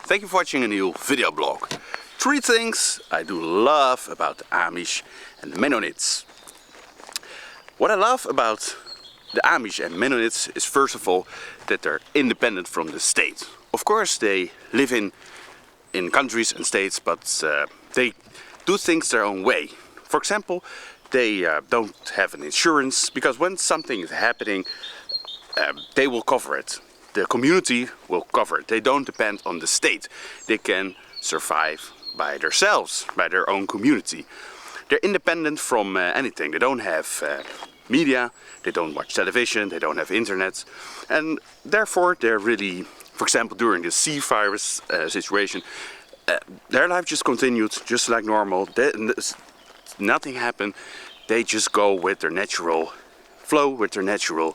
Thank you for watching a new video blog. 3 things I do love about the Amish and the Mennonites. What I love about the Amish and Mennonites is first of all that they're independent from the state. Of course they live in countries and states, but they do things their own way. For example, they don't have an insurance because when something is happening, they will cover it. The community will cover it. They don't depend on the state. They can survive by themselves, by their own community. They're independent from anything. They don't have media, they don't watch television, they don't have internet. And therefore they're really, for example, during the C virus situation, their life just continued just like normal. Nothing happened. They just go with their natural flow, with their natural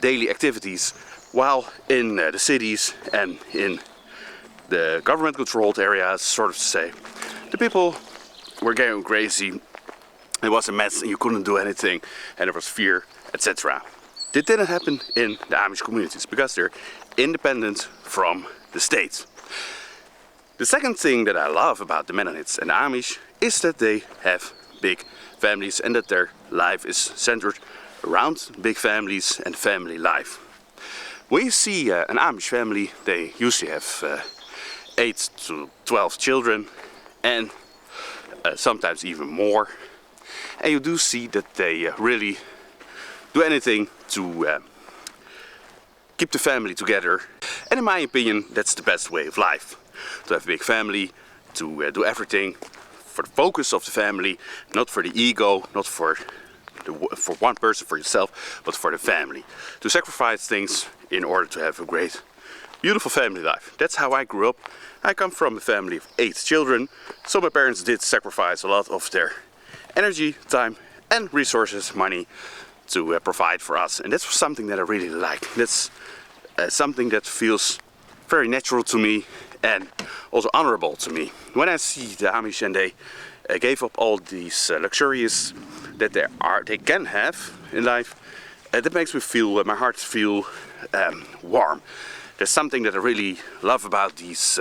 daily activities. While in the cities and in the government-controlled areas, sort of say, the people were going crazy. It was a mess and you couldn't do anything and there was fear, etc. This didn't happen in the Amish communities because they're independent from the state. The second thing that I love about the Mennonites and the Amish is that they have big families and that their life is centered around big families and family life. When you see an Amish family, they usually have 8 to 12 children and sometimes even more. And you do see that they really do anything to keep the family together. And in my opinion, that's the best way of life. To have a big family, to do everything for the focus of the family, not for the ego, not for one person, for yourself, but for the family. To sacrifice things in order to have a great, beautiful family life. That's how I grew up. I come from a family of 8 children, so my parents did sacrifice a lot of their energy, time and resources, money to provide for us. And that's something that I really like. That's something that feels very natural to me and also honorable to me. When I see the Amish and they gave up all these luxuries that they can have in life, that makes me feel, my heart feel warm. There's something that I really love about these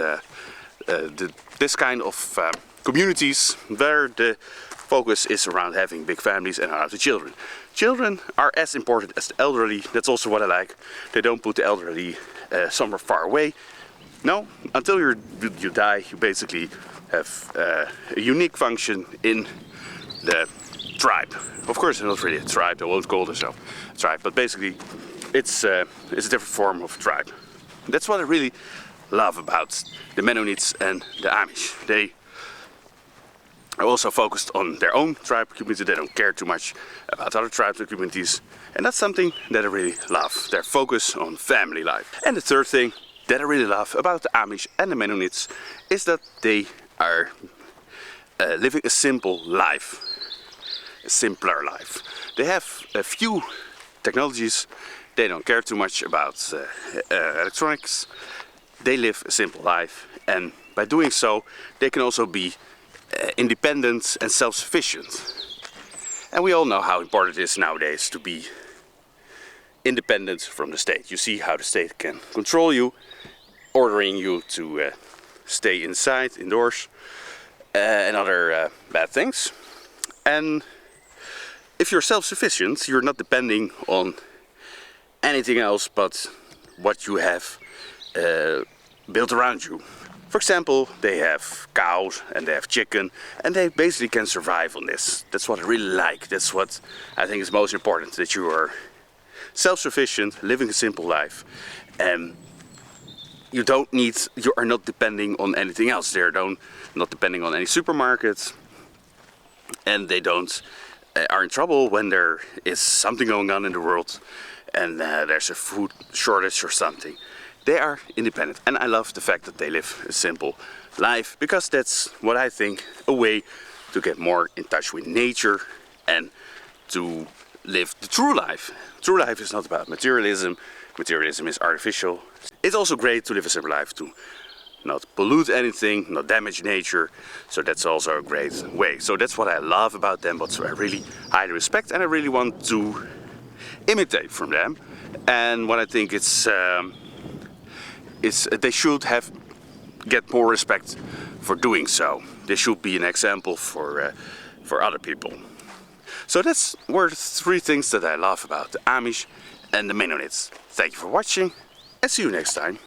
this kind of communities where the focus is around having big families and around the children. Children are as important as the elderly. That's also what I like. They don't put the elderly somewhere far away. No, until you die, you basically have a unique function in the tribe. Of course, it's not really a tribe. They won't call themselves a tribe, but basically, it's a different form of tribe. That's what I really love about the Mennonites and the Amish. They are also focused on their own tribe community. They don't care too much about other tribes or communities, and that's something that I really love. Their focus on family life. And the third thing that I really love about the Amish and the Mennonites is that they are living a simple life, a simpler life. They have a few technologies. They don't care too much about electronics. They live a simple life, and by doing so they can also be independent and self-sufficient. And we all know how important it is nowadays to be independent from the state. You see how the state can control you, ordering you to stay inside, indoors, and other bad things. And if you're self-sufficient, you're not depending on anything else but what you have built around you. For example, they have cows and they have chicken, and they basically can survive on this. That's what I really like. That's what I think is most important, that you are self-sufficient, living a simple life, and you are not depending on anything else. They're not depending on any supermarkets, and they don't are in trouble when there is something going on in the world and there's a food shortage or something. They are independent, and I love the fact that they live a simple life, because that's what I think a way to get more in touch with nature and to live the true life. True life is not about materialism. Materialism is artificial. It's also great to live a simple life, to not pollute anything, not damage nature. So that's also a great way. So that's what I love about them, what I really highly respect, and I really want to imitate from them. And what I think they should have get more respect for doing so. They should be an example for other people. So that's were the 3 things that I love about the Amish and the Mennonites. Thank you for watching and see you next time.